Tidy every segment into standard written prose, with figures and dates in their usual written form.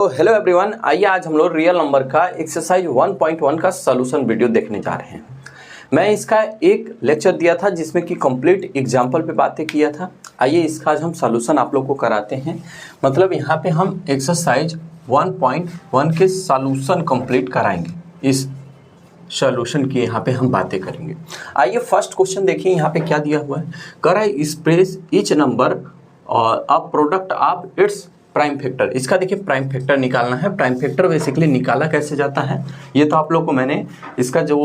तो hello everyone, आइए आज हम लोग रियल नंबर का एक्सरसाइज 1.1 का सॉल्यूशन वीडियो देखने जा रहे हैं। मैं इसका एक लेक्चर दिया था जिसमें कि कंप्लीट एग्जांपल पे बातें किया था। आइए इसका आज हम सॉल्यूशन आप लोग को कराते हैं। मतलब यहाँ पे हम एक्सरसाइज 1.1 के सॉल्यूशन कंप्लीट कराएंगे। इस सॉल्यूशन की यहाँ पे हम बातें करेंगे। आइए फर्स्ट क्वेश्चन देखिए, यहाँ पे क्या दिया हुआ है। कर एक्सप्रेस ईच नंबर और a product of its prime factor. इसका देखिए प्राइम फैक्टर निकालना है। प्राइम फैक्टर बेसिकली निकाला कैसे जाता है ये तो आप लोग को मैंने इसका जो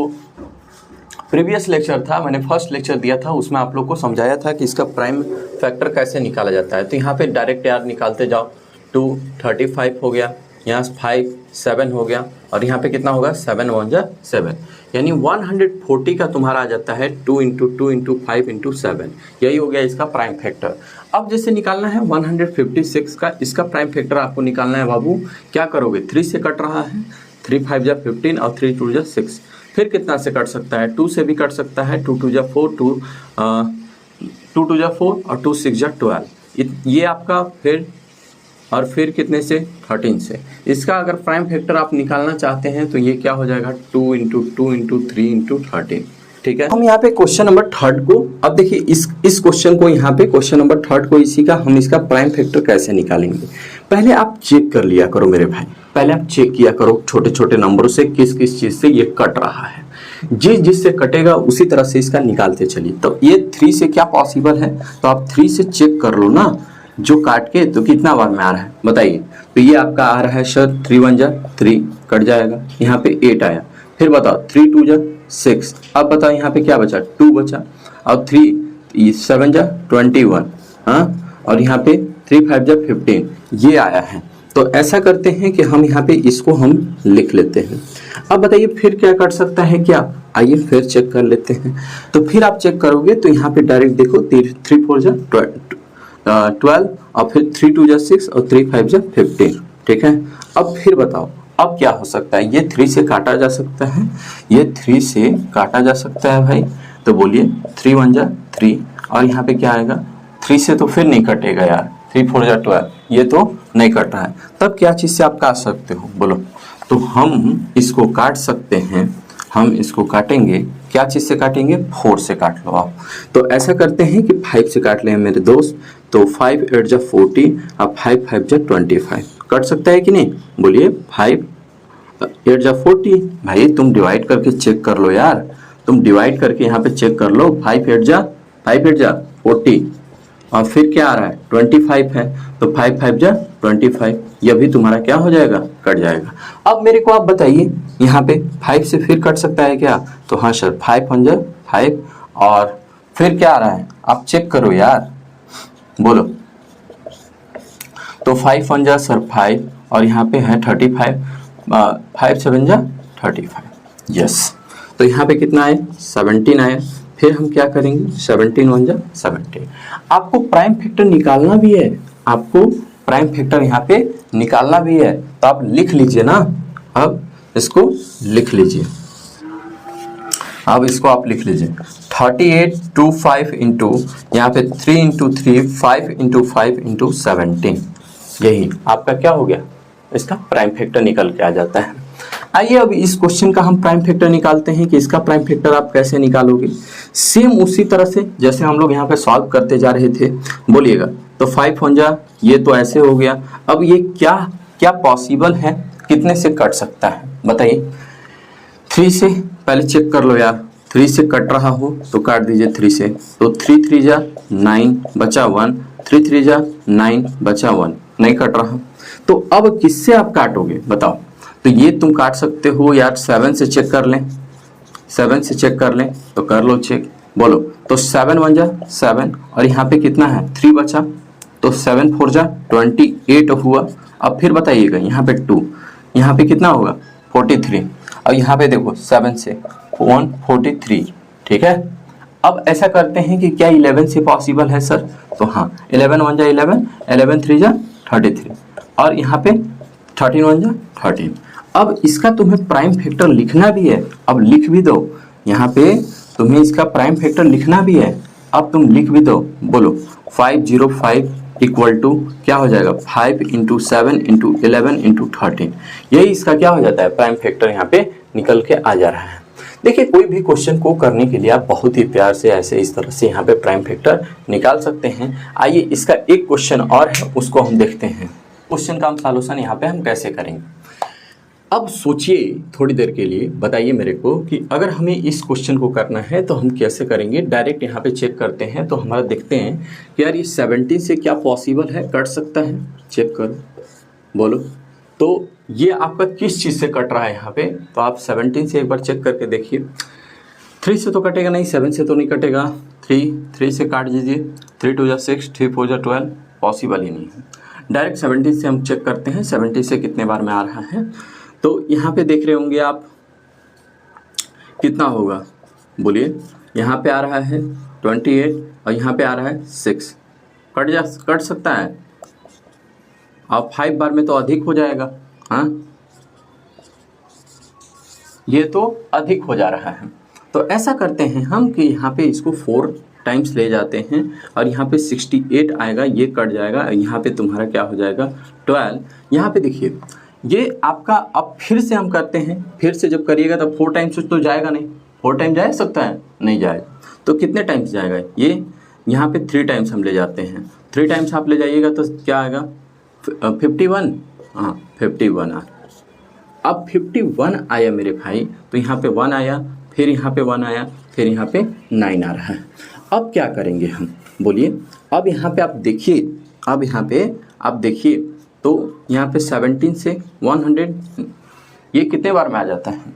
प्रीवियस लेक्चर था, मैंने फर्स्ट लेक्चर दिया था, उसमें आप लोग को समझाया था कि इसका प्राइम फैक्टर कैसे निकाला जाता है। तो यहाँ पे डायरेक्ट यार निकालते जाओ। 235 हो गया, यहाँ 5 7 हो गया और यहाँ पे कितना होगा 7 1 जा 7, यानी 140 का तुम्हारा आ जाता है 2 × 2 × 5 × 7। यही हो गया इसका प्राइम फैक्टर। अब जैसे निकालना है 156 का, इसका प्राइम फैक्टर आपको निकालना है बाबू। क्या करोगे, 3 से कट रहा है, 3 5 जा 15 और 3 2 जा 6। फिर कितना से कट सकता है, 2 से भी कट सकता है, 2 2 जा 4, 2 2 जा 4 और 2 6 जा 12। ये आपका फिर कितने से 13 से। इसका अगर प्राइम फैक्टर आप निकालना चाहते हैं तो ये क्या हो जाएगा 2 × 2 × 3 × 13। ठीक है। हम यहाँ पे क्वेश्चन नंबर 3 को, अब देखिए इस क्वेश्चन को, यहाँ पे क्वेश्चन नंबर 3 को इसी का हम इसका प्राइम फैक्टर कैसे निकालेंगे। पहले आप चेक कर लिया करो मेरे भाई, पहले आप चेक किया करो छोटे छोटे नंबरों से किस किस चीज से ये कट रहा है। जिससे कटेगा उसी तरह से इसका निकालते चलिए। तो ये 3 से क्या पॉसिबल है, तो आप 3 से चेक कर लो ना, जो काट के तो कितना बार में आ रहा है बताइए। तो ये आपका आ रहा है सर 3 1 जा 3 कट जाएगा, यहाँ पे 8 आया। फिर बताओ 3 2 जा 6। अब बताओ यहाँ पे क्या बचा, 2 बचा और 3 7 जा 21, हाँ, और यहाँ पे 3 5 जा 15 ये आया है। तो ऐसा करते हैं कि हम यहाँ पे इसको हम लिख लेते हैं। अब बताइए फिर क्या कट सकता है क्या, आइए फिर चेक कर लेते हैं। तो फिर आप चेक करोगे तो यहाँ पे डायरेक्ट देखो 3 4 जा 12 और फिर 3 2 जा 6 और 3 5 जा 15। ठीक है। अब फिर बताओ अब क्या हो सकता है, ये 3 से काटा जा सकता है, ये 3 से काटा जा सकता है भाई। तो बोलिए 3 1 जा 3 और यहाँ पे क्या आएगा, 3 से तो फिर नहीं कटेगा यार, 3 4 जा 12 ये तो नहीं कट रहा है। तब क्या चीज से आप काट सकते हो बोलो। तो हम इसको काट सकते हैं, हम इसको काटेंगे, क्या चीज से काटेंगे, 4 से काट लो आप। तो ऐसा करते हैं कि 5 से काट लें मेरे दोस्त। तो 5 8 जा 40 और 5 5 जा 25 कट सकता है कि नहीं, बोलिए 5 8 जा 40। भाई तुम डिवाइड करके चेक कर लो यार, तुम डिवाइड करके यहाँ पे चेक कर लो। 5 8 जा 40 और फिर क्या आ रहा है 25 है, तो 5 5 जा 25, यह भी तुम्हारा क्या हो जाएगा, कट जाएगा। अब मेरे को आप बताइए यहाँ पे 5 से फिर कट सकता है क्या, तो हाँ सर 5 1 जा 5 और फिर क्या आ रहा है आप चेक करो यार, बोलो। तो 5 1 जा सर 5 और यहाँ पे है 35, 5 7 जा 35, यस। तो यहाँ पे कितना आया 17 आया। फिर हम क्या करेंगे 17 1 जा 17। आपको प्राइम फैक्टर निकालना भी है, आपको प्राइम फैक्टर यहाँ पे निकालना भी है, तो आप लिख लीजिए ना। अब इसको लिख लीजिए, अब इसको आप लिख लीजिए 38 2 5 इंटू यहाँ पे 3 × 3 5 × 5 × 17। यही आपका क्या हो गया, इसका प्राइम फैक्टर निकल के आ जाता है। आइए अब इस क्वेश्चन का हम प्राइम फैक्टर निकालते हैं कि इसका प्राइम फैक्टर आप कैसे निकालोगे। सेम उसी तरह से जैसे हम लोग यहाँ पे सॉल्व करते जा रहे थे, बोलिएगा। तो 5 1 जा ये तो ऐसे हो गया। अब ये क्या क्या पॉसिबल है, कितने से कट सकता है बताइए। 3 से पहले चेक कर लो यार, 3 से कट रहा हो तो काट दीजिए 3 से। तो 3 3 जा 9 बचा 1, 3 3 जा 9 बचा 1, नहीं कट रहा। तो अब किससे आप काटोगे बताओ। तो ये तुम काट सकते हो यार 7 से चेक कर लें, 7 से चेक कर लें, तो कर लो चेक, बोलो। तो 7 1 जा 7 और यहाँ पे कितना है 3 बचा, तो 7 4 जा 28 हुआ। अब फिर बताइएगा यहाँ पे 2, यहाँ पे कितना होगा 43 और यहाँ पे देखो 7 से 143। ठीक है। अब ऐसा करते हैं कि क्या 11 से पॉसिबल है सर, तो हाँ 11 1 जा 11, 11 3 जा 33 और यहाँ पे 13 1 जा 13। अब इसका तुम्हें प्राइम फैक्टर लिखना भी है, अब लिख भी दो। यहाँ पे तुम्हें इसका प्राइम फैक्टर लिखना भी है, अब तुम लिख भी दो, बोलो 505 इक्वल टू क्या हो जाएगा 5 इंटू 7 इंटू 11 इंटू 13। यही इसका क्या हो जाता है, प्राइम फैक्टर यहाँ पे निकल के आ जा रहा है। देखिए कोई भी क्वेश्चन को करने के लिए आप बहुत ही प्यार से ऐसे इस तरह से यहाँ पे प्राइम फैक्टर निकाल सकते हैं। आइए इसका एक क्वेश्चन और है, उसको हम देखते हैं। क्वेश्चन का हम सॉल्यूशन यहाँ पे हम कैसे करेंगे। अब सोचिए थोड़ी देर के लिए, बताइए मेरे को कि अगर हमें इस क्वेश्चन को करना है तो हम कैसे करेंगे। डायरेक्ट यहाँ पे चेक करते हैं तो हमारा देखते हैं कि यार ये 17 से क्या पॉसिबल है, कट सकता है। चेक करो, बोलो तो ये आपका किस चीज़ से कट रहा है यहाँ पे। तो आप 17 से एक बार चेक करके देखिए। 3 से तो कटेगा नहीं, 7 से तो नहीं कटेगा। 3 से काट दीजिए, 3 2 जा 6, 3 4 जा 12, पॉसिबल ही नहीं है। डायरेक्ट 17 से हम चेक करते हैं 17 से कितने बार में आ रहा है। तो यहाँ पे देख रहे होंगे आप कितना होगा, बोलिए। यहाँ पे आ रहा है 28 और यहाँ पे आ रहा है 6। कट सकता है। अब 5 बार में तो अधिक हो जाएगा। हाँ, ये तो अधिक हो जा रहा है। तो ऐसा करते हैं हम कि यहाँ पे इसको 4 टाइम्स ले जाते हैं और यहाँ पे 68 आएगा, ये कट जाएगा। यहाँ पे तुम्हारा क्या हो जाएगा 12। यहाँ पे देखिए ये आपका, अब फिर से हम करते हैं। फिर से जब करिएगा तब 4 टाइम्स तो जाएगा नहीं। 4 टाइम जा सकता है, नहीं जाएगा। तो कितने टाइम्स जाएगा ये, यहाँ पे 3 टाइम्स हम ले जाते हैं। 3 टाइम्स आप ले जाइएगा तो क्या आएगा 51। हाँ 51 आ। अब 51 आया मेरे भाई, तो यहाँ पे 1 आया, फिर यहाँ पे 1 आया, फिर यहाँ पे 9 आ रहा है। अब क्या करेंगे हम, बोलिए। अब यहाँ पे आप देखिए, अब यहाँ पे आप देखिए तो यहाँ पे 17 से 100 ये कितने बार में आ जाता है।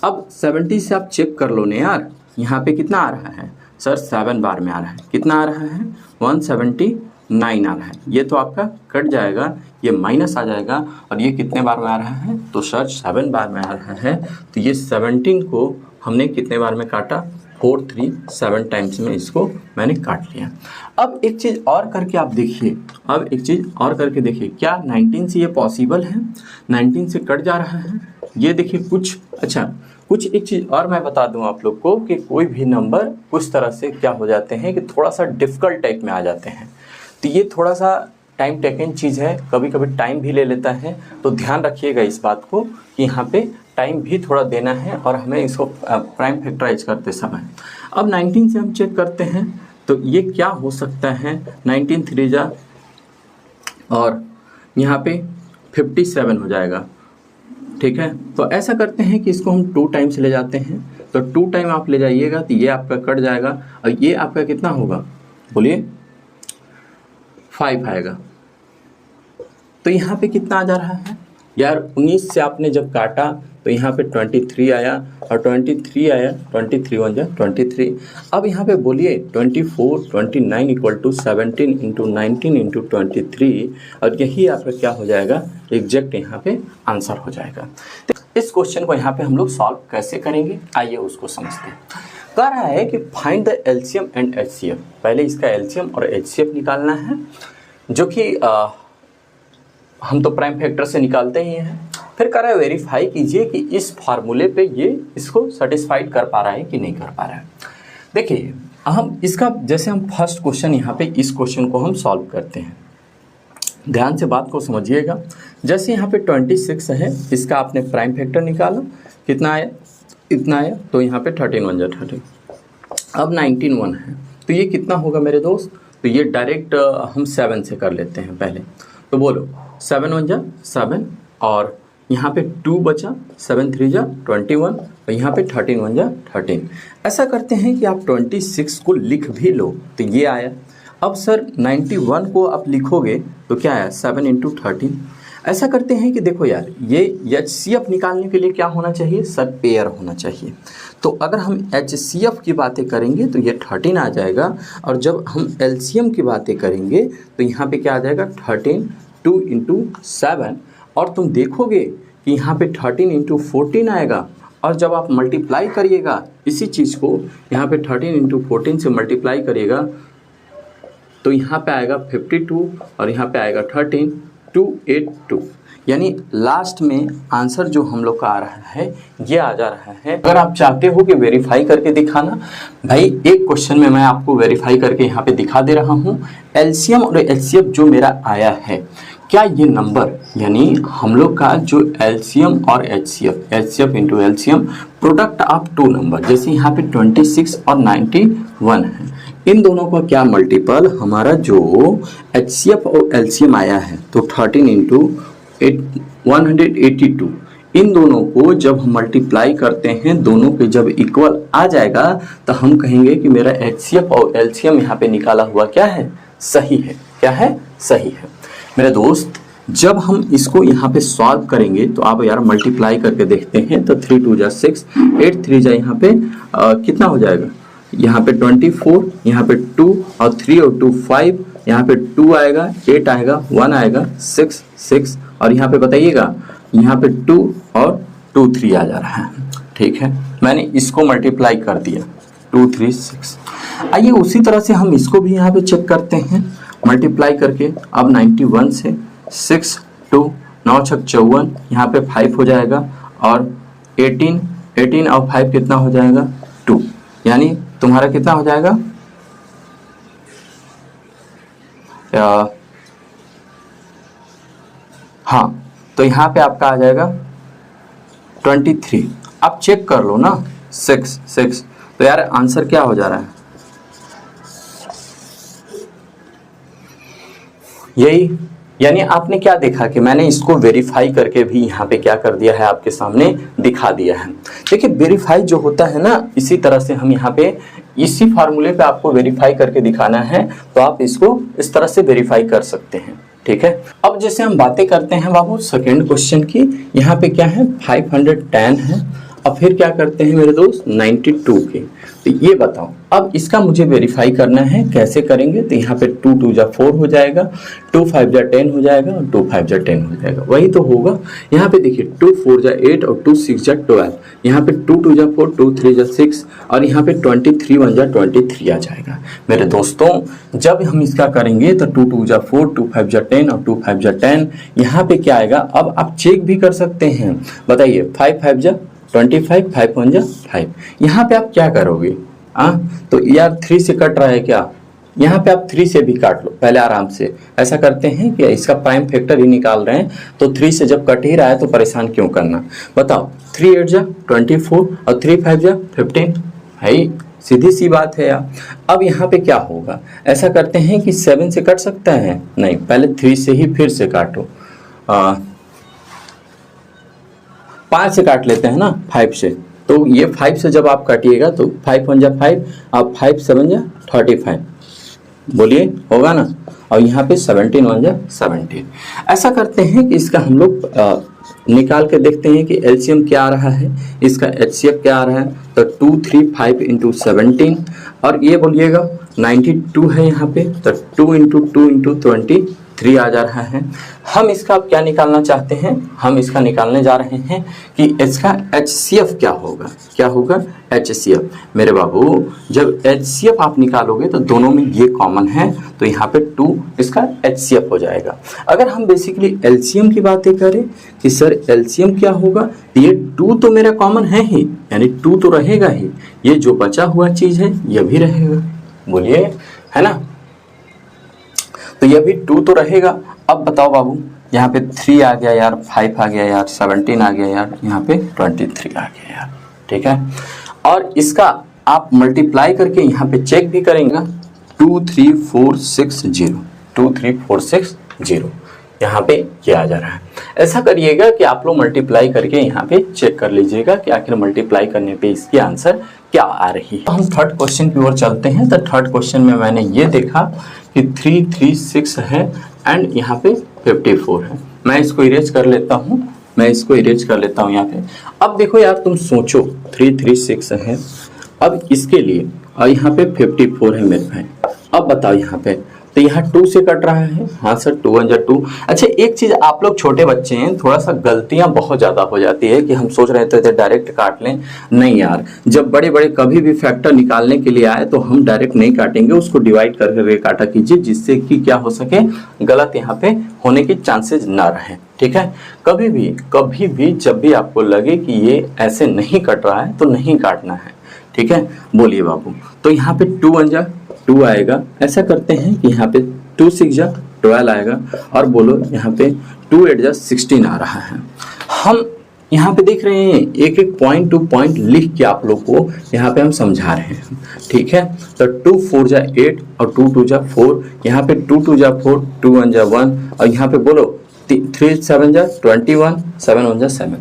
अब 70 से आप चेक कर लो ना यार, यहाँ पे कितना आ रहा है सर, 7 बार में आ रहा है। कितना आ रहा है 179 आ रहा है। ये तो आपका कट जाएगा, ये माइनस आ जाएगा। और ये कितने बार में आ रहा है, तो सर 7 बार में आ रहा है। तो ये 17 को हमने कितने बार में काटा, 4 3 7 टाइम्स में इसको मैंने काट लिया। अब एक चीज़ और करके आप देखिए, अब एक चीज़ और करके देखिए, क्या 19 से ये पॉसिबल है। 19 से कट जा रहा है, ये देखिए कुछ। अच्छा, कुछ एक चीज़ और मैं बता दूं आप लोग को कि कोई भी नंबर कुछ तरह से क्या हो जाते हैं कि थोड़ा सा डिफ़िकल्ट टाइप में आ जाते हैं। तो ये थोड़ा सा टाइम टेकन चीज़ है, कभी कभी टाइम भी ले लेता है। तो ध्यान रखिएगा इस बात को कि यहाँ पे टाइम भी थोड़ा देना है और हमें इसको प्राइम फैक्टराइज करते समय। अब 19 से हम चेक करते हैं तो ये क्या हो सकता है, 19 3 जा और यहाँ पे 57 हो जाएगा। ठीक है, तो ऐसा करते हैं कि इसको हम 2 टाइम्स ले जाते हैं। तो 2 टाइम आप ले जाइएगा तो ये आपका कट जाएगा और ये आपका कितना होगा, बोलिए 5 आएगा। तो यहाँ पे कितना आ जा रहा है यार, 19 से आपने जब काटा तो यहाँ पे 23 आया और 23 आया, 23 1 जा 23। अब यहाँ पे बोलिए 24 29 इक्वल टू 17 इंटू 19 इंटू 23, और यही आपका क्या हो जाएगा, एग्जैक्ट यहाँ पे आंसर हो जाएगा। इस क्वेश्चन को यहाँ पे हम लोग सॉल्व कैसे करेंगे, आइए उसको समझते हैं। कह रहा है कि find the LCM and HCF. पहले इसका एलसीएम और एचसीएफ निकालना है, जो कि हम तो प्राइम फैक्टर से निकालते ही हैं। फिर कह रहा है वेरीफाई कीजिए कि इस फार्मूले पे ये इसको सेटिस्फाइड कर पा रहा है कि नहीं कर पा रहा है। देखिए हम इसका, जैसे हम फर्स्ट क्वेश्चन यहाँ पे इस क्वेश्चन को हम सॉल्व करते हैं, ध्यान से बात को समझिएगा। जैसे यहाँ पे 26 है, इसका आपने प्राइम फैक्टर निकाला, कितना आया, इतना आया। तो यहाँ पे 13 1 जा 13। अब 19 1 है, तो ये कितना होगा मेरे दोस्त, तो ये डायरेक्ट हम 7 से कर लेते हैं पहले। तो बोलो 7 1 जा 7 और यहाँ पे 2 बचा, 7 3 जा 21 और यहाँ पे 13 1 जा 13। ऐसा करते हैं कि आप 26 को लिख भी लो, तो ये आया। अब सर 91 को आप लिखोगे तो क्या आया, 7 इंटू 13। ऐसा करते हैं कि देखो यार, ये एचसीएफ निकालने के लिए क्या होना चाहिए सर, पेयर होना चाहिए। तो अगर हम एचसीएफ की बातें करेंगे तो ये 13 आ जाएगा, और जब हम एलसीएम की बातें करेंगे तो यहाँ पे क्या आ जाएगा 13 2 इंटू 7। और तुम देखोगे कि यहाँ पे 13 इंटू 14 आएगा, और जब आप मल्टीप्लाई करिएगा इसी चीज़ को, यहाँ पे 13 इंटू 14 से मल्टीप्लाई करिएगा तो यहाँ पे आएगा 52 और यहाँ पे आएगा 13 282। यानी लास्ट में आंसर जो हम लोग का आ रहा है ये आ जा रहा है। अगर आप चाहते हो कि वेरीफाई करके दिखाना, भाई एक क्वेश्चन में मैं आपको वेरीफाई करके यहाँ पे दिखा दे रहा हूँ। एलसीएम और एचसीएफ जो मेरा आया है, क्या ये नंबर यानी हम लोग का जो एलसीएम और HCF, HCF into LCM product of two number, जैसे यहाँ पे 26 और 91 है, इन दोनों का क्या मल्टीपल हमारा जो एचसीएफ और एलसीएम आया है तो 13 इंटू 182, इन दोनों को जब हम मल्टीप्लाई करते हैं, दोनों के जब इक्वल आ जाएगा तो हम कहेंगे कि मेरा एचसीएफ और एलसीएम यहाँ पे निकाला हुआ क्या है, सही है। क्या है, सही है। मेरे दोस्त जब हम इसको यहाँ पे सॉल्व करेंगे तो आप यार मल्टीप्लाई करके देखते हैं तो 3 2 जा 6, 8 3 जा यहाँ पे कितना हो जाएगा, यहाँ पे 24, यहाँ पे 2 और 3 और 2 5, यहाँ पे 2 आएगा, 8 आएगा, 1 आएगा, 6 6 और यहाँ पे बताइएगा यहाँ पे 2 और 2 3 आ जा रहा है। ठीक है, मैंने इसको मल्टीप्लाई कर दिया 2 3 6। आइए उसी तरह से हम इसको भी यहाँ पे चेक करते हैं मल्टीप्लाई करके। अब 91 से 6 2 9 6 54, यहाँ पे 5 हो जाएगा और 18 और 5 कितना हो जाएगा 2, यानी तुम्हारा कितना हो जाएगा हाँ, तो यहाँ पे आपका आ जाएगा 23। आप चेक कर लो ना 6 6, तो यार आंसर क्या हो जा रहा है, यही। यानी आपने क्या देखा कि मैंने इसको वेरीफाई करके भी यहाँ पे क्या कर दिया है, आपके सामने दिखा दिया है। देखिए वेरीफाई जो होता है ना, इसी तरह से हम यहाँ पे इसी फार्मूले पे आपको वेरीफाई करके दिखाना है तो आप इसको इस तरह से वेरीफाई कर सकते हैं। ठीक है, अब जैसे हम बातें करते हैं बाबू सेकेंड क्वेश्चन की, यहाँ पे क्या है 510 है, अब फिर क्या करते हैं मेरे दोस्त 92 के। तो ये बताओ अब इसका मुझे वेरीफाई करना है, कैसे करेंगे, तो यहाँ पे 2 2 जा 4 हो जाएगा, 2 5 जा 10 हो जाएगा और 2 5 जा 10 हो जाएगा, वही तो होगा। यहाँ पे देखिए 2 4 जा 8 और 2 6 जा 12, यहाँ पे 2 2 जा 4, 2 3 जा 6 और यहाँ पे 23 1 जा 23 आ जाएगा। मेरे दोस्तों जब हम इसका करेंगे तो 2 2 जा 4, 2 5 जा 10 और 2 5 जा 10, यहाँ पे क्या आएगा, अब आप चेक भी कर सकते हैं। बताइए 5 5 जा 25, 5 1 जा 5, यहाँ पे आप क्या करोगे, तो यार 3 से कट रहा है क्या, यहाँ पे आप 3 से भी काट लो पहले आराम से। ऐसा करते हैं कि इसका प्राइम फैक्टर ही निकाल रहे हैं तो 3 से जब कट ही रहा है तो परेशान क्यों करना। बताओ 3 8 जा 24 और 3 5 जा 15, भाई सीधी सी बात है यार। अब यहाँ पे क्या होगा, ऐसा करते हैं कि 7 से कट सकता है, नहीं, पहले 3 से ही फिर से काटो, 5 से काट लेते हैं ना 5 से, तो ये 5 से जब आप काटिएगा तो 5 1 जा 5 और 5 7 जा 35, बोलिए होगा ना, और यहाँ पे 17 1 जा 17। ऐसा करते हैं कि इसका हम लोग निकाल के देखते हैं कि एलसीएम क्या आ रहा है, इसका एचसीएफ क्या आ रहा है, तो 2 3 5 इंटू 17 और ये बोलिएगा 92 है यहाँ पे, तो 2 इंटू 2 इंटू 23 आ जा रहा है। हम इसका अब क्या निकालना चाहते हैं, हम इसका निकालने जा रहे हैं कि इसका एचसीएफ क्या होगा, क्या होगा एचसीएफ। मेरे बाबू जब एचसीएफ आप निकालोगे तो दोनों में ये कॉमन है तो यहाँ पे 2 इसका एचसीएफ हो जाएगा। अगर हम बेसिकली एलसीएम की बातें करें कि सर एलसीएम क्या होगा, ये 2 तो मेरा कॉमन है ही, यानी 2 तो रहेगा ही, ये जो बचा हुआ चीज है ये भी रहेगा, बोलिए है ना, तो ये भी 2 तो रहेगा। अब बताओ बाबू यहाँ पे 3 आ गया यार, 5 आ गया यार, 17 आ गया यार, यहाँ पे 23 आ गया यार। ठीक है, और इसका आप मल्टीप्लाई करके यहाँ पे चेक भी करेंगे 2 3 4 6 0, 2 3 4 6 0, यहाँ पे ये आ जा रहा है। ऐसा करिएगा कि आप लोग मल्टीप्लाई करके यहाँ पे चेक कर लीजिएगा कि आखिर मल्टीप्लाई करने पे इसकी आंसर क्या आ रही है। तो हम थर्ड क्वेश्चन की ओर चलते हैं। तो थर्ड क्वेश्चन में मैंने ये देखा कि 3 3 6 है एंड यहाँ पे 54 है। मैं इसको इरेज कर लेता हूँ, मैं इसको इरेज कर लेता हूँ यहाँ पे। अब देखो यार तुम सोचो 3 3 6 है, अब इसके लिए और यहाँ पे 54 है मेरे भाई। अब बताओ यहाँ पे तो यहाँ 2 से कट रहा है, हाँ सर 2 1 जा 2। अच्छा एक चीज, आप लोग छोटे बच्चे हैं, थोड़ा सा गलतियां बहुत ज्यादा हो जाती है कि हम सोच रहे थे डायरेक्ट काट लें, नहीं यार, जब बड़े बड़े कभी भी फैक्टर निकालने के लिए आए तो हम डायरेक्ट नहीं काटेंगे, उसको डिवाइड करके काटा कीजिए जिससे कि क्या हो सके, गलत यहाँ पे होने के चांसेस ना रहे। ठीक है। कभी भी जब भी आपको लगे कि ये ऐसे नहीं कट रहा है तो नहीं काटना है, ठीक है। बोलिए बाबू, तो यहाँ पे 2 1 जा 2 आएगा, ऐसा करते हैं कि यहाँ पे 2 6 जा 12 आएगा, और बोलो यहाँ पे 2 8 जा 16 आ रहा है। हम यहाँ पे देख रहे हैं एक एक पॉइंट टू पॉइंट लिख के आप लोग को यहाँ पे हम समझा रहे हैं, ठीक है। तो 2 4 जा 8 और 2 2 जा 4, यहाँ पे 2 2 जा 4, 2 1 जा 1, और यहाँ पे बोलो 3 7 जा 21, 7 1 जा 7।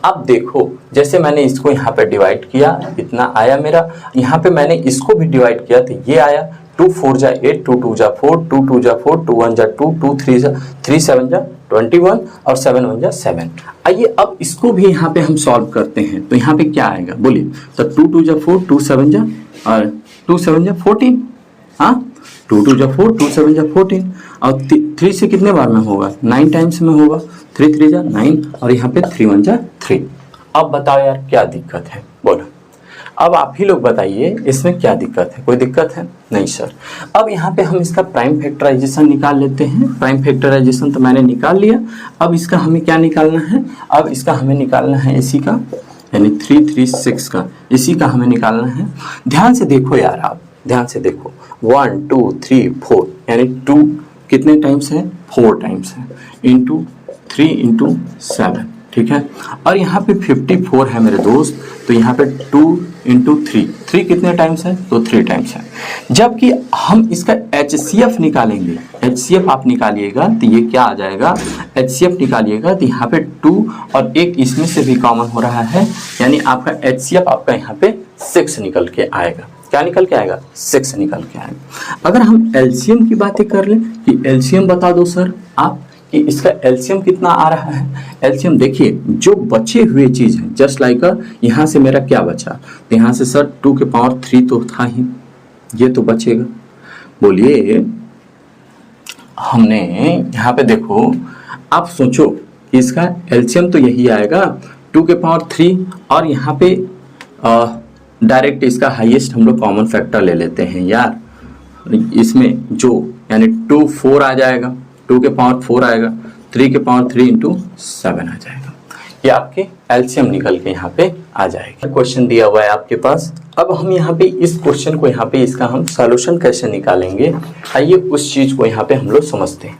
अब देखो जैसे मैंने इसको यहाँ पे डिवाइड किया, इतना आया मेरा, यहाँ पे मैंने इसको भी डिवाइड किया तो ये आया 2 4 जा 8, 2 2 जा 4, 2 2 जा 4, 2 1 जा 2, 2 3 जा 3 7 जा 21 और 7 1 जा 7। आइए अब इसको भी यहाँ पे हम सॉल्व करते हैं, तो यहाँ पे क्या आएगा बोलिए। तो 2 2 जा 4, 2 7 जा और 2 7 जा 14, हाँ 2 2 जा 4, 2 7 जा 14, और 3 से कितने बार में होगा, 9 टाइम्स में होगा, 3 3 जा 9, और यहाँ पे 3 1 जा 3। अब बताओ यार क्या दिक्कत है, बोलो। अब आप ही लोग बताइए इसमें क्या दिक्कत है, कोई दिक्कत है नहीं सर। अब यहाँ पे हम इसका प्राइम फैक्टराइजेशन निकाल लेते हैं। प्राइम फैक्टराइजेशन तो मैंने निकाल लिया, अब इसका हमें क्या निकालना है, अब इसका हमें निकालना है इसी का, यानी 336 का, इसी का हमें निकालना है। ध्यान से देखो यार, आप ध्यान से देखो, 1 2 3 4, यानी 2 कितने टाइम्स है, 4 टाइम्स है, इंटू 3 इंटू 7, ठीक है। और यहाँ पे 54 है मेरे दोस्त, तो यहाँ पे 2 इंटू 3 कितने टाइम्स है, तो 3 टाइम्स है। जबकि हम इसका HCF निकालेंगे, HCF आप निकालिएगा तो ये क्या आ जाएगा, HCF निकालिएगा तो यहाँ पे 2 और एक इसमें से भी कॉमन हो रहा है, यानी आपका HCF आपका यहाँ पे 6 निकल के आएगा। क्या निकल के आएगा, 6 निकल के आएगा। अगर हम LCM की बातें कर लें कि LCM बता दो सर आप कि इसका एलसीएम कितना आ रहा है। एलसीएम देखिए जो बचे हुए चीज है, जस्ट लाइक यहाँ से मेरा क्या बचा, तो यहाँ से सर 2 के पावर 3 तो था ही, ये तो बचेगा। बोलिए हमने यहाँ पे देखो, आप सोचो कि इसका एलसीएम तो यही आएगा 2 के पावर 3, और यहाँ पे डायरेक्ट इसका हाईएस्ट हम लोग कॉमन फैक्टर ले लेते हैं यार, इसमें जो यानी 2 4 आ जाएगा, 2 के पावर 4 आएगा, 3 के पावर 3 इंटू 7 आ जाएगा। ये आपके एलसीएम निकल के यहाँ पे आ जाएगा। क्वेश्चन दिया हुआ है आपके पास। अब हम यहाँ पे इस क्वेश्चन को यहाँ पे इसका हम सॉल्यूशन कैसे निकालेंगे, आइए उस चीज को यहाँ पे हम लोग समझते हैं।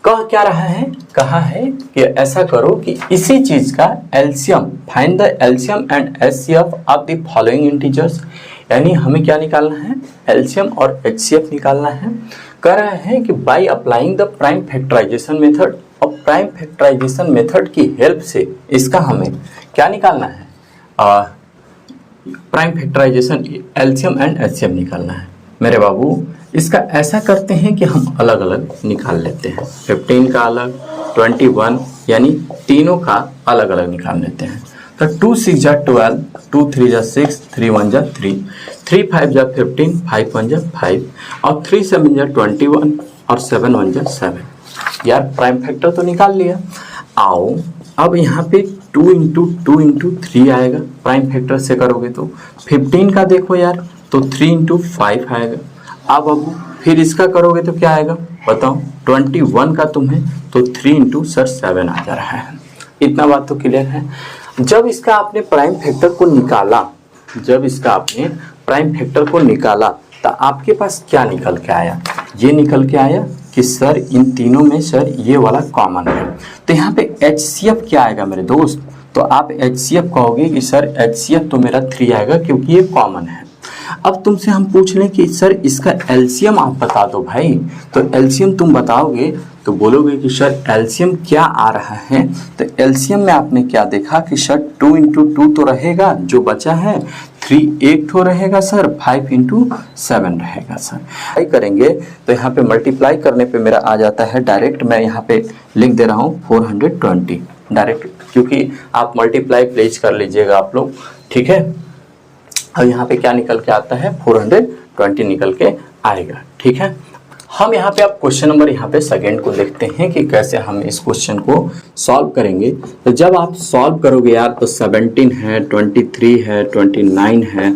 कह क्या रहा है, कहा है कि ऐसा करो कि इसी चीज का LCM, find the LCM and HCF of the following integers, यानी हमें क्या निकालना है, एलसीएम और एचसीएफ निकालना है। कह रहा है कि by applying the prime factorisation method, और प्राइम फैक्टराइजेशन मेथड की हेल्प से इसका हमें क्या निकालना है, prime factorisation LCM and HCF निकालना है। मेरे बाबू इसका ऐसा करते हैं कि हम अलग अलग निकाल लेते हैं, 15 का अलग, 21, यानी तीनों का अलग अलग निकाल लेते हैं। तो 2 6 जा 12, 2 3 जा 6, 3 1 जा 3, 3 5 जा 15, 5 1 जा 5, और 3 7 जा 21 और 7 1 जा 7। यार प्राइम फैक्टर तो निकाल लिया। आओ अब यहाँ पे 2 इंटू 2 इंटू 3 आएगा, प्राइम फैक्टर से करोगे तो 15 का देखो यार, तो 3 इंटू 5 आएगा। अब फिर इसका करोगे तो क्या आएगा बताओ, 21 का तुम्हें तो 3 इंटू सर 7 आ जा रहा है। इतना बात तो क्लियर है। जब इसका आपने प्राइम फैक्टर को निकाला, जब इसका आपने प्राइम फैक्टर को निकाला तो आपके पास क्या निकल के आया, ये निकल के आया कि सर इन तीनों में सर ये वाला कॉमन है। तो यहाँ पे HCF क्या आएगा मेरे दोस्त, तो आप HCF कहोगे कि सर HCF तो मेरा 3 आएगा क्योंकि ये कॉमन है। अब तुमसे हम पूछ लें कि सर इसका एलसीएम आप बता दो भाई, तो एलसीएम तुम बताओगे तो बोलोगे कि सर एलसीएम क्या आ रहा है। तो एलसीएम में आपने क्या देखा कि सर 2 इंटू 2 तो रहेगा, जो बचा है 3 एक तो रहेगा सर, 5 इंटू 7 रहेगा सर। ट्राई करेंगे तो यहाँ पे मल्टीप्लाई करने पे मेरा आ जाता है डायरेक्ट, मैं यहाँ पे लिख दे रहा हूँ 420 डायरेक्ट, क्योंकि आप मल्टीप्लाई प्लेस कर लीजिएगा आप लोग, ठीक है। अब यहाँ पे क्या निकल के आता है, 420 निकल के आएगा, ठीक है। हम यहाँ पे अब क्वेश्चन नंबर यहाँ पे सेकंड को देखते हैं कि कैसे हम इस क्वेश्चन को सॉल्व करेंगे। तो जब आप सॉल्व करोगे यार तो 17 है, 23 है, 29 है,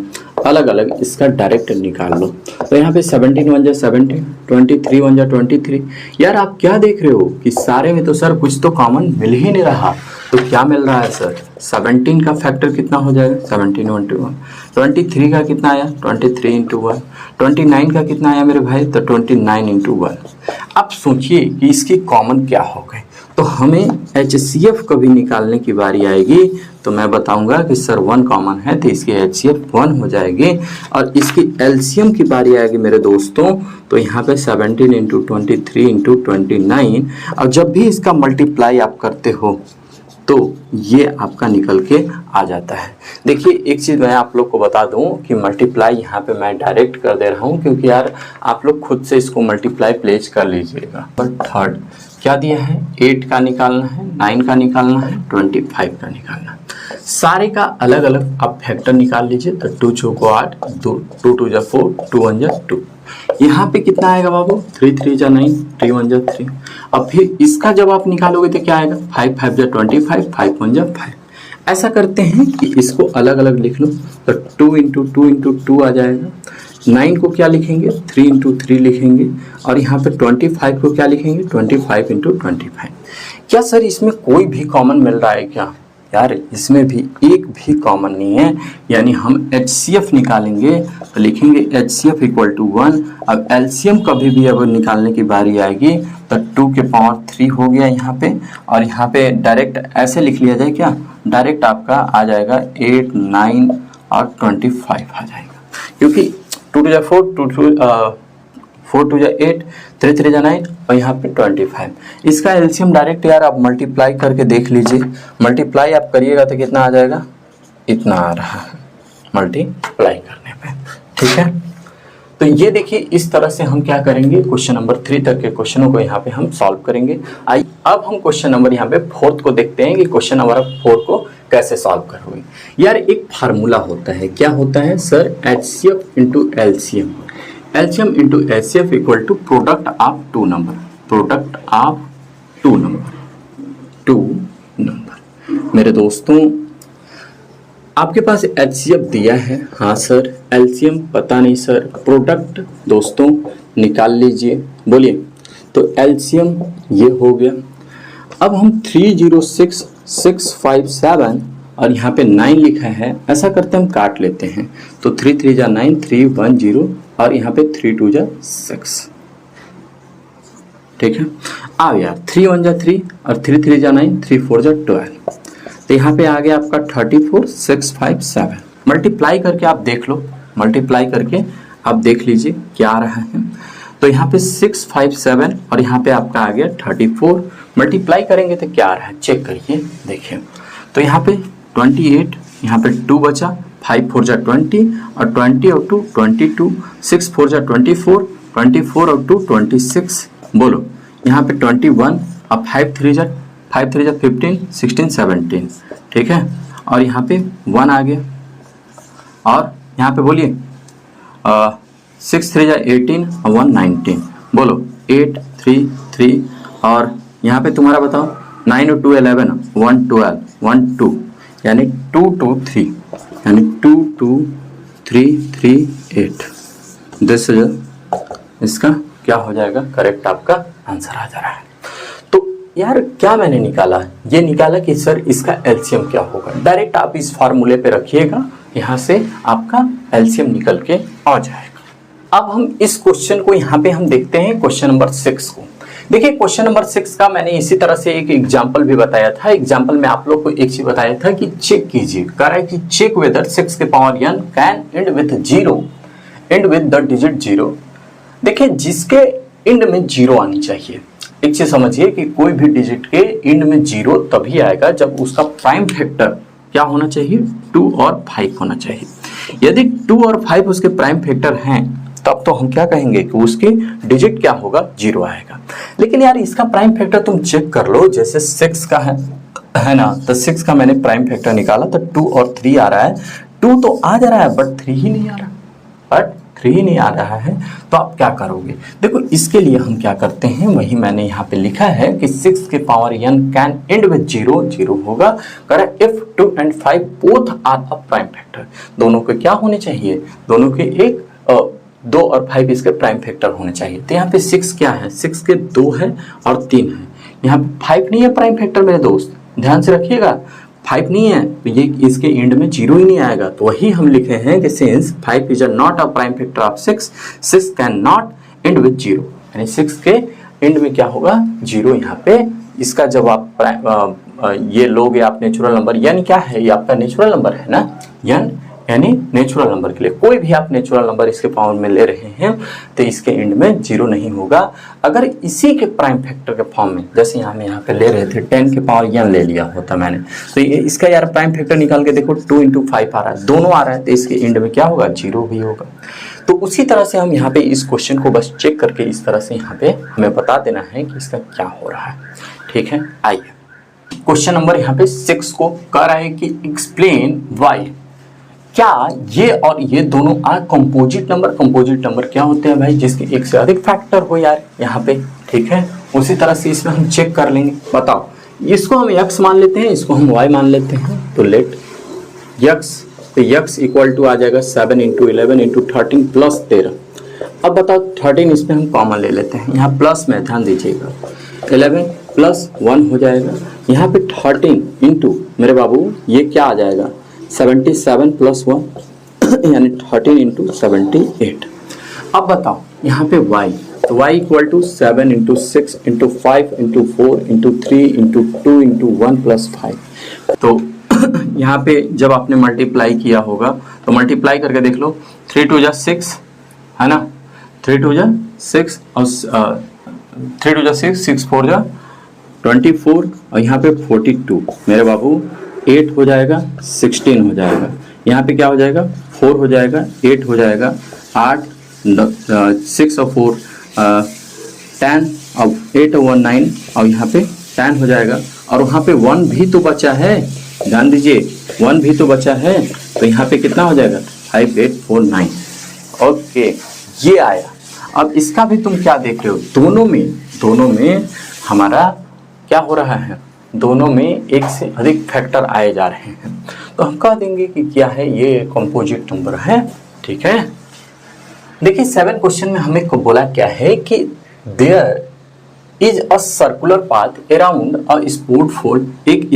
अलग अलग इसका डायरेक्ट निकाल लो। तो यहाँ पे 17 1 जा 17, 23 1 जा 23। यार आप क्या देख रहे हो कि सारे में तो सर कुछ तो कॉमन मिल ही नहीं रहा। तो क्या मिल रहा है सर, 17 का फैक्टर कितना हो जाएगा, 17 1 to 1। 23 का कितना आया, 23 इंटू 1। 29 का कितना आया मेरे भाई, तो 29 इंटू 1। अब सोचिए कि इसकी कॉमन क्या हो गए। तो हमें HCF कभी निकालने की बारी आएगी तो मैं बताऊंगा कि सर 1 कॉमन है तो इसकी HCF 1 हो जाएगी। और इसकी LCM की बारी आएगी मेरे दोस्तों, तो यहाँ पे 17 इंटू 23 इंटू 29। और जब भी इसका मल्टीप्लाई आप करते हो तो ये आपका निकल के आ जाता है। देखिए एक चीज़ मैं आप लोग को बता दूं कि मल्टीप्लाई यहाँ पे मैं डायरेक्ट कर दे रहा हूँ, क्योंकि यार आप लोग खुद से इसको मल्टीप्लाई प्लेस कर लीजिएगा। पर थर्ड क्या दिया है, 8 का निकालना है, 9 का निकालना है, 25 का निकालना है। सारे का अलग अलग आप फैक्टर निकाल लीजिए। तो 2 चौको 8, 2 2 जा 4, 2 1 जा 2। यहाँ पे कितना आएगा बाबू, 3 3 जा 9, 3 1 जा 3। अब फिर इसका जब आप निकालोगे तो क्या आएगा, 5 5 जा 25, 5 1 जा 5। ऐसा करते हैं कि इसको अलग अलग लिख लो। तो 2 इंटू 2 इंटू 2 आ जाएगा। 9 को क्या लिखेंगे, 3 इंटू 3 लिखेंगे। और यहाँ पे 25 को क्या लिखेंगे, 25 इंटू 25। क्या सर इसमें कोई भी कॉमन मिल रहा है क्या, यार इसमें भी एक भी कॉमन नहीं है। यानी हम HCF निकालेंगे तो लिखेंगे HCF इक्वल टू 1। अब LCM कभी भी अब निकालने की बारी आएगी तो 2 के पावर 3 हो गया यहाँ पे। और यहाँ पे डायरेक्ट ऐसे लिख लिया जाए, क्या डायरेक्ट आपका आ जाएगा 8 9 और 25 आ जाएगा, क्योंकि 2 टू जा 4, 4 टू जा 8, 3 3 जा 9 और यहाँ पे 25। इसका एलसीएम डायरेक्ट यार आप मल्टीप्लाई करके देख लीजिए। मल्टीप्लाई आप करिएगा तो कितना आ जाएगा, इतना आ रहा है मल्टीप्लाई करने पे, ठीक है। तो ये देखिए इस तरह से हम क्या करेंगे, क्वेश्चन नंबर 3 तक के क्वेश्चनों को यहाँ पे हम सॉल्व करेंगे। आइए अब हम क्वेश्चन नंबर यहाँ पे 4 को देखते हैं कि क्वेश्चन नंबर 4 को कैसे सॉल्व करोगे। यार एक फार्मूला होता है, क्या होता है sir, HCF into LCM। LCM into HCF equal to product of two number, product of two number. मेरे दोस्तों आपके पास HCF दिया है, हाँ सर, LCM पता नहीं सर, प्रोडक्ट दोस्तों निकाल लीजिए, बोलिए। तो LCM ये हो गया। अब हम 306657 और यहाँ पे 9 लिखा है, ऐसा करते हम काट लेते हैं। तो 3 3 जा 9, 3 1 0 और यहाँ पे 3 2 जा 6, ठीक है। आ गया 3 1 जा 3 और 3 3 जा 9, 3 4 जा 12। तो यहाँ पे आ गया आपका 34657। मल्टीप्लाई करके आप देख लो, मल्टीप्लाई करके आप देख लीजिए क्या आ रहा है। तो यहाँ पे 657 और यहाँ पे आपका आ गया 34। मल्टीप्लाई करेंगे तो क्या आ रहा है, चेक करिए, देखिए। तो यहाँ पे 28, यहाँ पे 2 बचा, 5 4 जा 20 और 20 और 2 22, 6 4 जा 24, 24 और 2 26, बोलो। यहाँ पे 21 और 5 3 जा 15, 16 17, ठीक है। और यहाँ पे 1 आ गया और यहाँ पे बोलिए 6 3 जा 18 और 1 19, बोलो 8 3 3 और यहाँ पे तुम्हारा बताओ 9 और 2 11, 1 12, 1 2 यानी 2 2 3 यानी 2 2 3 3 8। दिस इसका क्या हो जाएगा, करेक्ट आपका आंसर आ जा रहा है। तो यार क्या मैंने निकाला, ये निकाला कि सर इसका एलसीएम क्या होगा। डायरेक्ट आप इस फार्मूले पे रखिएगा, यहाँ से आपका एलसीएम निकल के आ जाएगा। अब हम इस क्वेश्चन को यहाँ पे हम देखते हैं क्वेश्चन नंबर 6 को। देखिए क्वेश्चन नंबर 6 का मैंने इसी तरह से एक एग्जाम्पल भी बताया था। एग्जाम्पल में आप लोग को एक चीज बताया था कि चेक कीजिए, कह रहा है कि चेक वेदर 6 के power n can end with 0, and with the digit 0। देखिए जिसके एंड में 0 आनी चाहिए। एक चीज समझिए कि कोई भी डिजिट के एंड में 0 तभी आएगा जब उसका प्राइम फैक्टर क्या होना चाहिए, 2 और 5 होना चाहिए। यदि 2 और 5 उसके प्राइम फैक्टर हैं तब तो हम क्या कहेंगे कि उसकी डिजिट क्या होगा, 0 आएगा। लेकिन यार इसका प्राइम फैक्टर तुम चेक कर लो, जैसे 6 का है ना, तो 6 का मैंने प्राइम फैक्टर निकाला तो 2 और 3 आ रहा है। 2 तो आ जा रहा है बट 3 ही नहीं आ रहा, बट 3 ही नहीं आ रहा है, तो आप क्या करोगे? देखो इसके लिए हम क्या करते हैं, वही मैंने यहाँ पे लिखा है कि 6 के power n can end with 0, 0 होगा। Correct, if 2 and 5 both are a prime factor, दोनों के क्या होने चाहिए, दोनों के एक 2 और 5 इसके प्राइम फैक्टर होने चाहिए। तो यहाँ पे 6 क्या है, 6 के 2 है और 3 है, यहाँ पे 5 नहीं है प्राइम फैक्टर मेरे दोस्त, ध्यान से रखिएगा, 5 नहीं है तो ये इसके एंड में 0 ही नहीं आएगा। तो वही हम लिखे हैं कि since 5 is not a prime factor of 6, 6 can not and with 0, यानी 6 के एंड में क्या होगा, 0 यहाँ पे। इसका जब आप ये लोगे आप नेचुरल नंबर, यानी क्या है, ये आपका नेचुरल नंबर है ना, यानी नेचुरल नंबर के लिए कोई भी आप नेचुरल नंबर इसके पावर में ले रहे हैं तो इसके एंड में 0 नहीं होगा। अगर इसी के प्राइम फैक्टर के फॉर्म में, जैसे यहाँ पे ले रहे थे 10 के पावर n ले लिया होता मैंने, तो ये इसका यार प्राइम फैक्टर निकाल के देखो 2 into 5 आ रहा है, दोनों आ रहा है, तो इसके एंड में क्या होगा, 0 भी होगा। तो उसी तरह से हम यहाँ पे इस क्वेश्चन को बस चेक करके इस तरह से यहाँ पे हमें बता देना है कि इसका क्या हो रहा है। ठीक है, आइए क्वेश्चन नंबर यहाँ पे 6 को कह रहा है कि एक्सप्लेन वाई, क्या ये और ये दोनों are composite number. Composite number क्या होते हैं भाई, जिसके एक से अधिक फैक्टर हो यार यहाँ पे। ठीक है, उसी तरह से इसमें हम चेक कर लेंगे। बताओ, इसको हम x मान लेते हैं, इसको हम y मान लेते हैं, तो लेट x, तो x इक्वल टू आ जाएगा 7 into 11 into 13 प्लस 13। अब बताओ 13 इसमें हम कॉमन ले लेते हैं, यहाँ प्लस में ध्यान दीजिएगा, 11 प्लस 1 हो जाएगा, यहाँ पे 13 इंटू मेरे बाबू ये क्या आ जाएगा, 77 प्लस 1 यानी 13 into 78। अब बताओ यहाँ पे y, तो y equal to 7 into 6 into 5 into 4 into 3 into 2 into 1 plus 5। तो यहाँ पे जब आपने मल्टीप्लाई किया होगा तो मल्टीप्लाई करके देख लो, 3 2 जा 6 है ना, 3 2 जा 6 और 3 2 जा 6, 6 4 जा 24 और यहाँ पे 42 मेरे बाबू 8 हो जाएगा, 16 हो जाएगा, यहाँ पे क्या हो जाएगा, 4 हो जाएगा, 8 हो जाएगा, 8 6 और 4 10 और 8 और 1 9 और यहाँ पे 10 हो जाएगा, और वहाँ पे 1 भी तो बचा है, ध्यान दीजिए 1 भी तो बचा है, तो यहाँ पे कितना हो जाएगा, 5 8 4 9। ओके, ये आया। अब इसका भी तुम क्या देख रहे हो, दोनों में हमारा क्या हो रहा है, दोनों में एक से अधिक फैक्टर आए जा रहे हैं, तो हम कह देंगे कि क्या है, ये कंपोजिट नंबर है। ठीक है, देखिए 7 क्वेश्चन में हमें को बोला क्या है कि there is a circular path around a sport field, एक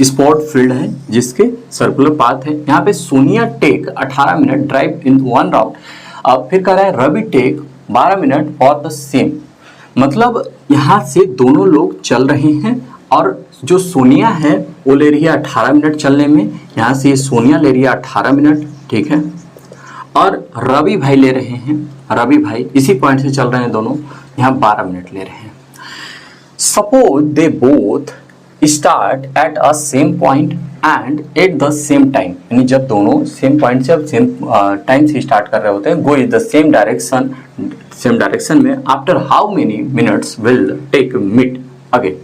स्पोर्ट फील्ड है जिसके सर्कुलर पाथ है। यहाँ पे Sonia take 18 minute drive in 1 round, अब फिर कह रहा है Ravi take 12 minute for the same, मतलब यहाँ से दोनों लोग चल रहे हैं और जो सोनिया है वो ले रही है 18 मिनट चलने में, यहाँ से ये सोनिया ले रही है 18 मिनट। ठीक है, और रवि भाई ले रहे हैं, रवि भाई इसी पॉइंट से चल रहे हैं दोनों, यहाँ 12 मिनट ले रहे हैं। Suppose they both start at a same point and at the same time, यानी जब दोनों सेम पॉइंट से अब सेम टाइम से स्टार्ट कर रहे होते हैं, go in the same direction में, after how many minutes will take meet again,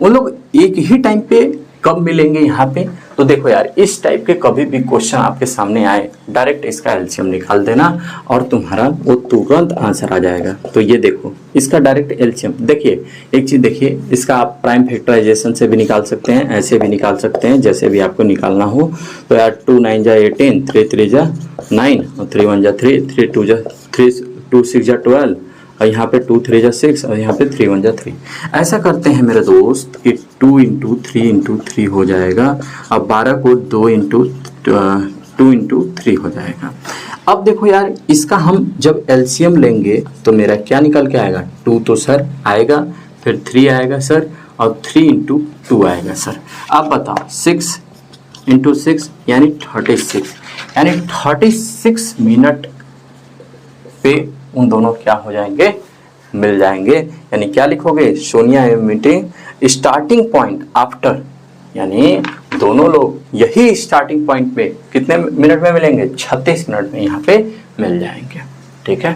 उन लोग एक ही टाइम पे कब मिलेंगे यहाँ पे। तो देखो यार, इस टाइप के कभी भी क्वेश्चन आपके सामने आए, डायरेक्ट इसका एलसीएम निकाल देना और तुम्हारा वो तुरंत आंसर आ जाएगा। तो ये देखो इसका डायरेक्ट एलसीएम, देखिए एक चीज देखिए, इसका आप प्राइम फैक्टराइजेशन से भी निकाल सकते हैं, ऐसे भी निकाल सकते हैं, जैसे भी आपको निकालना हो। तो यार 2 9 जा 18, 3 3 जा 9 और 3 1 जा 3, 3 2 जा 3, 2 6 जा 12 और यहाँ पे 2 3 जा 6 और यहाँ पे 3 1 जा 3। ऐसा करते हैं मेरे दोस्त कि 2 into 3 into 3 हो जाएगा, अब 12 को 2 into 3 हो जाएगा। अब देखो यार, इसका हम जब एलसीएम लेंगे तो मेरा क्या निकल के आएगा, 2 तो सर आएगा, फिर 3 आएगा सर, और 3 into 2 आएगा सर। अब बताओ 6 into 6 यानी 36, यानी 36 मिनट पे उन दोनों क्या हो जाएंगे, मिल जाएंगे। यानी क्या लिखोगे, Sonia meeting starting point after, यानी दोनों लोग यही स्टार्टिंग पॉइंट पे कितने मिनट में मिलेंगे, 36 मिनट में यहाँ पे मिल जाएंगे। ठीक है।